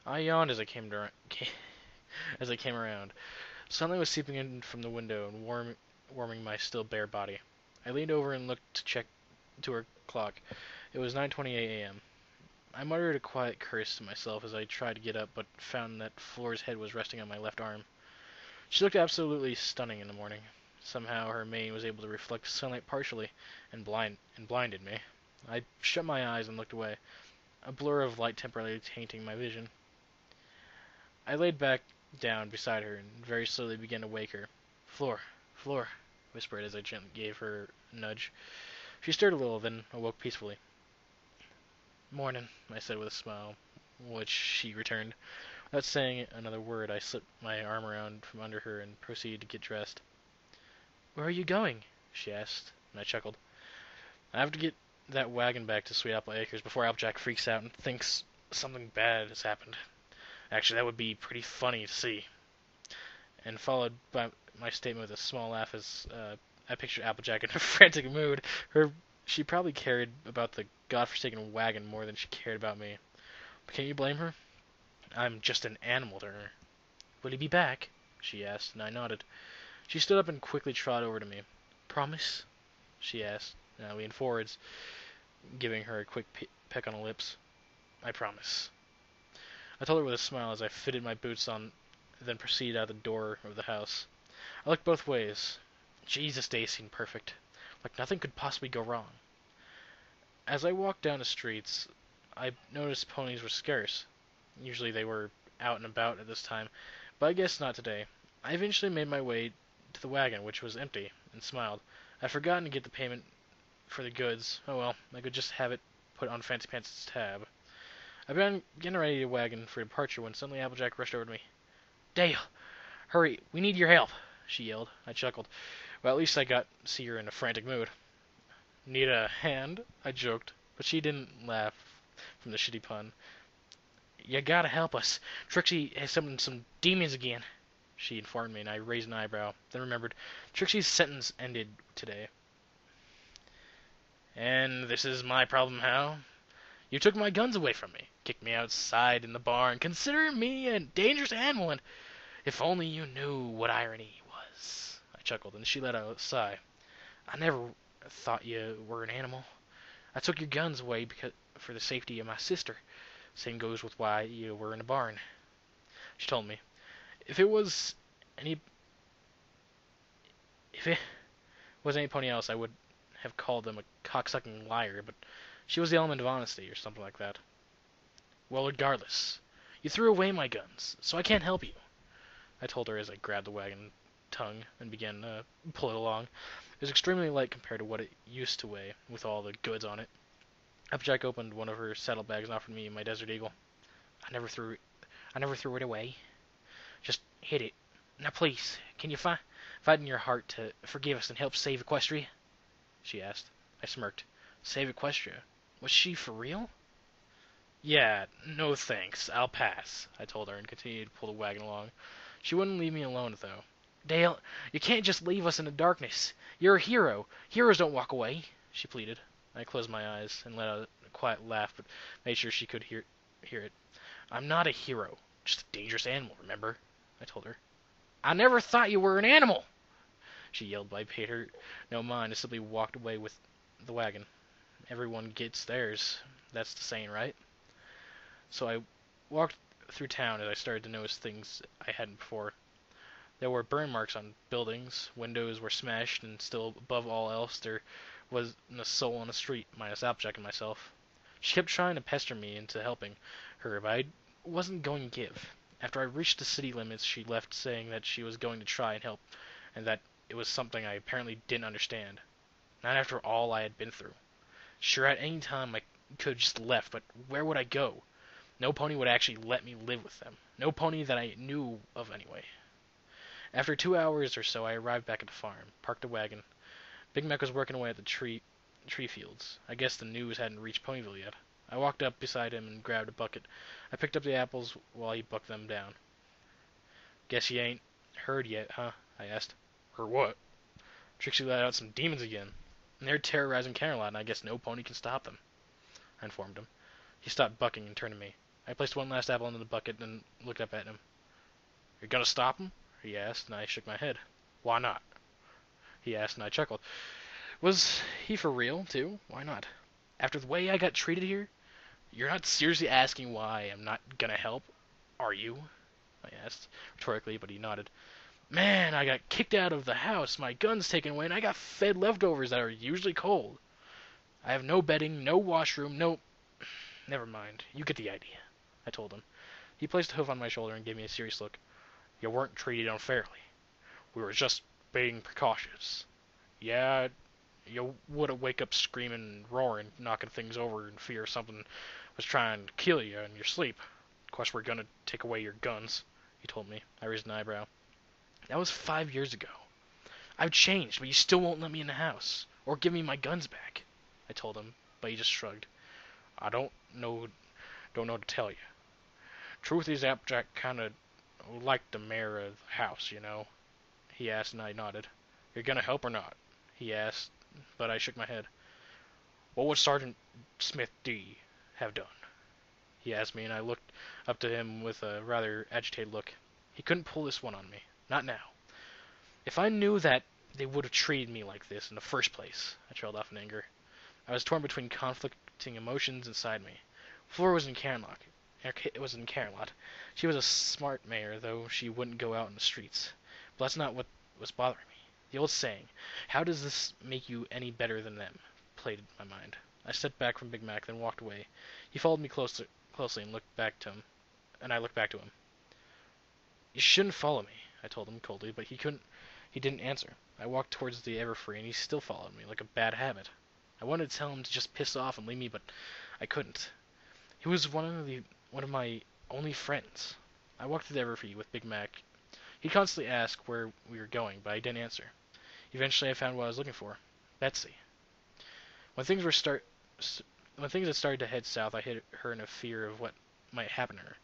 I yawned as as I came around. Sunlight was seeping in from the window and warming my still bare body. I leaned over and looked to check to her clock. It was 9:28 a.m. I muttered a quiet curse to myself as I tried to get up, but found that Flora's head was resting on my left arm. She looked absolutely stunning in the morning. Somehow her mane was able to reflect sunlight partially and blinded me. I shut my eyes and looked away, a blur of light temporarily tainting my vision. I laid back down beside her and very slowly began to wake her. "Floor, Floor," whispered as I gently gave her a nudge. She stirred a little, then awoke peacefully. "Morning," I said with a smile, which she returned. Without saying another word, I slipped my arm around from under her and proceeded to get dressed. "Where are you going?" she asked, and I chuckled. "I have to get that wagon back to Sweet Apple Acres before Applejack freaks out and thinks something bad has happened. Actually, that would be pretty funny to see." And followed by my statement with a small laugh as I pictured Applejack in a frantic mood. She probably cared about the godforsaken wagon more than she cared about me. But can you blame her? I'm just an animal to her. "Will he be back?" she asked, and I nodded. She stood up and quickly trotted over to me. "Promise?" she asked, and I leaned forwards, giving her a quick peck on the lips. "I promise." I told her with a smile as I fitted my boots on, then proceeded out the door of the house. I looked both ways. Jesus, day seemed perfect, like nothing could possibly go wrong. As I walked down the streets, I noticed ponies were scarce. Usually they were out and about at this time, but I guess not today. I eventually made my way to the wagon, which was empty, and smiled. I'd forgotten to get the payment for the goods. Oh well, I could just have it put on Fancy Pants' tab. I began getting ready to wagon for departure when suddenly Applejack rushed over to me. "Dale, hurry, we need your help," she yelled. I chuckled. Well, at least I got to see her in a frantic mood. "Need a hand?" I joked, but she didn't laugh from the shitty pun. "You gotta help us. Trixie has summoned some demons again," she informed me, and I raised an eyebrow, then remembered Trixie's sentence ended today. "And this is my problem, how? You took my guns away from me, kicked me outside in the barn, considering me a dangerous animal, and if only you knew what irony was." I chuckled, and she let out a sigh. "I never thought you were an animal. I took your guns away for the safety of my sister. Same goes with why you were in the barn." She told me, if it was any if it was any pony else, I would have called them a cocksucking liar, but she was the element of honesty, or something like that. "Well, regardless, you threw away my guns, so I can't help you," I told her as I grabbed the wagon tongue and began to pull it along. It was extremely light compared to what it used to weigh, with all the goods on it. Applejack opened one of her saddlebags and offered me my Desert Eagle. I never threw it away. Just hid it. Now please, can you find in your heart to forgive us and help save Equestria?" she asked. I smirked. Save Equestria? Was she for real? "Yeah, no thanks. I'll pass," I told her and continued to pull the wagon along. She wouldn't leave me alone, though. "Dale, you can't just leave us in the darkness. You're a hero. Heroes don't walk away," she pleaded. I closed my eyes and let out a quiet laugh, but made sure she could hear it. "I'm not a hero. Just a dangerous animal, remember?" I told her. "I never thought you were an animal!" she yelled, but I paid her no mind and simply walked away with the wagon. Everyone gets theirs. That's the saying, right? So I walked through town as I started to notice things I hadn't before. There were burn marks on buildings, windows were smashed, and still above all else there wasn't a soul on the street, minus Applejack and myself. She kept trying to pester me into helping her, but I wasn't going to give. After I reached the city limits, she left saying that she was going to try and help, and that it was something I apparently didn't understand. Not after all I had been through. Sure, at any time I could have just left, but where would I go? No pony would actually let me live with them. No pony that I knew of anyway. After 2 hours or so, I arrived back at the farm, parked the wagon. Big Mac was working away at the tree fields. I guess the news hadn't reached Ponyville yet. I walked up beside him and grabbed a bucket. I picked up the apples while he bucked them down. "Guess you ain't heard yet, huh?" I asked. "Heard what?" "Trixie let out some demons again, and they're terrorizing Camelot, and I guess no pony can stop them," I informed him. He stopped bucking and turned to me. I placed one last apple into the bucket and looked up at him. "You're gonna stop him?" he asked, and I shook my head. "Why not?" he asked, and I chuckled. Was he for real, too? Why not? After the way I got treated here? You're not seriously asking why I'm not gonna help, are you? I asked, rhetorically, but he nodded. Man, I got kicked out of the house, my gun's taken away, and I got fed leftovers that are usually cold. I have no bedding, no washroom, no... Never mind. You get the idea, I told him. He placed a hoof on my shoulder and gave me a serious look. You weren't treated unfairly. We were just being precautious. Yeah, you would wake up screaming and roaring, knocking things over in fear something was trying to kill you in your sleep. Of course, we're gonna take away your guns, he told me. I raised an eyebrow. That was 5 years ago. I've changed, but you still won't let me in the house, or give me my guns back, I told him, but he just shrugged. I don't know what to tell you. Truth is, Applejack kinda liked the mayor of the house, you know, he asked, and I nodded. You're gonna help or not? He asked, but I shook my head. What would Sergeant Smith D. have done? He asked me, and I looked up to him with a rather agitated look. He couldn't pull this one on me. Not now. If I knew that they would have treated me like this in the first place, I trailed off in anger. I was torn between conflicting emotions inside me. Flora was in Camelot. It was in Camelot. She was a smart mayor, though she wouldn't go out in the streets. But that's not what was bothering me. The old saying, how does this make you any better than them, played in my mind. I stepped back from Big Mac, then walked away. He followed me closely and looked back to him, and I looked back to him. You shouldn't follow me, I told him coldly, but he didn't answer. I walked towards the Everfree, and he still followed me, like a bad habit. I wanted to tell him to just piss off and leave me, but I couldn't. He was one of my only friends. I walked to the Everfree with Big Mac. He constantly asked where we were going, but I didn't answer. Eventually, I found what I was looking for. Betsy. When things were start, when things had started to head south, I hid her in a fear of what might happen to her.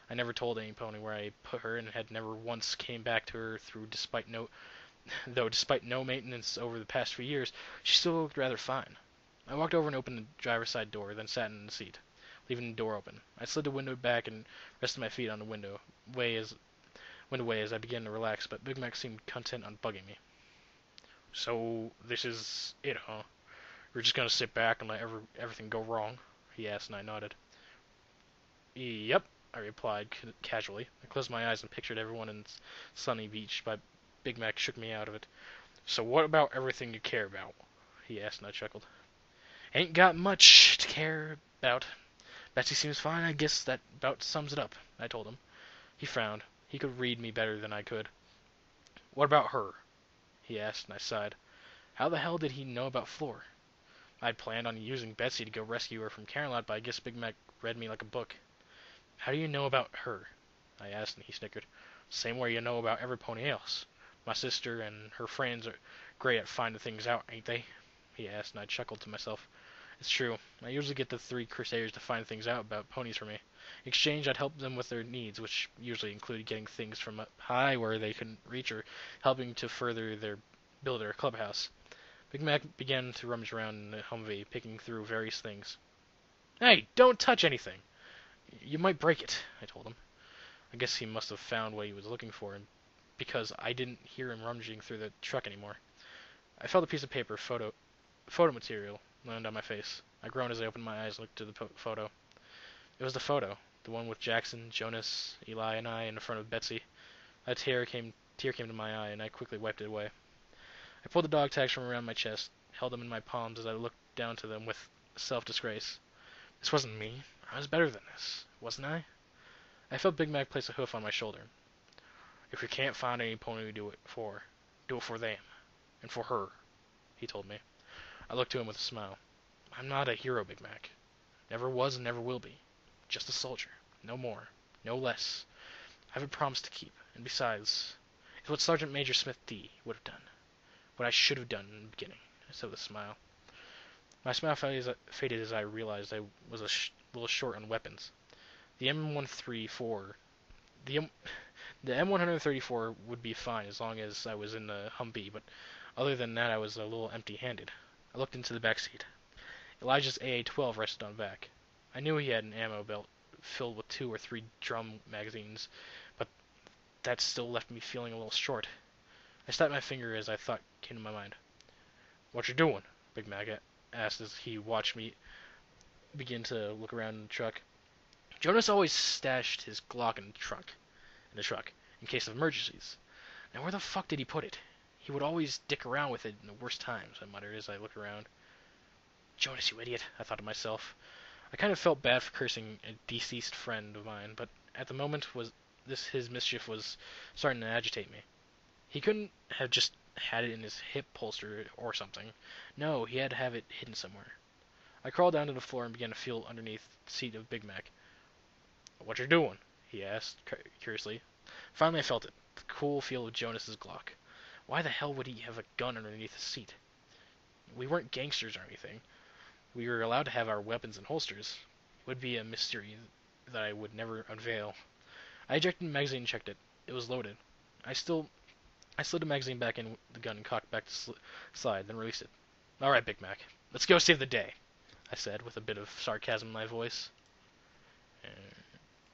I never told any pony where I put her, and had never once came back to her despite no maintenance over the past few years, she still looked rather fine. I walked over and opened the driver's side door, then sat in the seat, leaving the door open. I slid the window back and rested my feet on the window way as I began to relax, but Big Mac seemed content on bugging me. So, this is it, huh? You're just gonna sit back and let everything go wrong? He asked, and I nodded. Yep, I replied casually. I closed my eyes and pictured everyone in sunny beach, but Big Mac shook me out of it. So what about everything you care about? He asked, and I chuckled. Ain't got much to care about. Betsy seems fine, I guess that about sums it up, I told him. He frowned. He could read me better than I could. What about her? He asked, and I sighed. How the hell did he know about Floor? I'd planned on using Betsy to go rescue her from Camelot, but I guess Big Mac read me like a book. How do you know about her? I asked, and he snickered. Same way you know about every pony else. My sister and her friends are great at finding things out, ain't they? He asked, and I chuckled to myself. It's true. I usually get the 3 Crusaders to find things out about ponies for me. In exchange, I'd help them with their needs, which usually included getting things from up high where they couldn't reach, or helping to build their clubhouse. Big Mac began to rummage around in the Humvee, picking through various things. Hey, don't touch anything! You might break it, I told him. I guess he must have found what he was looking for, because I didn't hear him rummaging through the truck anymore. I felt a piece of paper, photo material, land on my face. I groaned as I opened my eyes and looked at the photo. It was the photo, the one with Jackson, Jonas, Eli, and I in front of Betsy. A tear came to my eye, and I quickly wiped it away. I pulled the dog tags from around my chest, held them in my palms as I looked down to them with self-disgrace. This wasn't me. I was better than this, wasn't I? I felt Big Mac place a hoof on my shoulder. If you can't find any pony to do it for them. And for her, he told me. I looked to him with a smile. I'm not a hero, Big Mac. Never was and never will be. Just a soldier. No more. No less. I have a promise to keep. And besides, it's what Sergeant Major Smith D. would have done. What I should have done in the beginning. I said with a smile. My smile faded as I realized I was a little short on weapons. The M134... The M134 would be fine as long as I was in the Humvee, but other than that I was a little empty-handed. I looked into the back seat. Elijah's AA-12 rested on back. I knew he had an ammo belt filled with 2 or 3 drum magazines, but that still left me feeling a little short. I snapped my finger as I thought came to my mind. "What you doing?" Big Mac asked as he watched me begin to look around in the truck. Jonas always stashed his Glock in the truck, in case of emergencies. Now where the fuck did he put it? He would always dick around with it in the worst times, I muttered as I looked around. Jonas, you idiot, I thought to myself. I kind of felt bad for cursing a deceased friend of mine, but at the moment his mischief was starting to agitate me. He couldn't have just had it in his hip holster or something. No, he had to have it hidden somewhere. I crawled down to the floor and began to feel underneath the seat of Big Mac. "What you doing?" he asked curiously. Finally I felt it, the cool feel of Jonas's Glock. Why the hell would he have a gun underneath the seat? We weren't gangsters or anything. We were allowed to have our weapons in holsters. It would be a mystery that I would never unveil. I ejected the magazine and checked it. It was loaded. I slid the magazine back in the gun and cocked back the slide, then released it. "All right, Big Mac, let's go save the day," I said with a bit of sarcasm in my voice.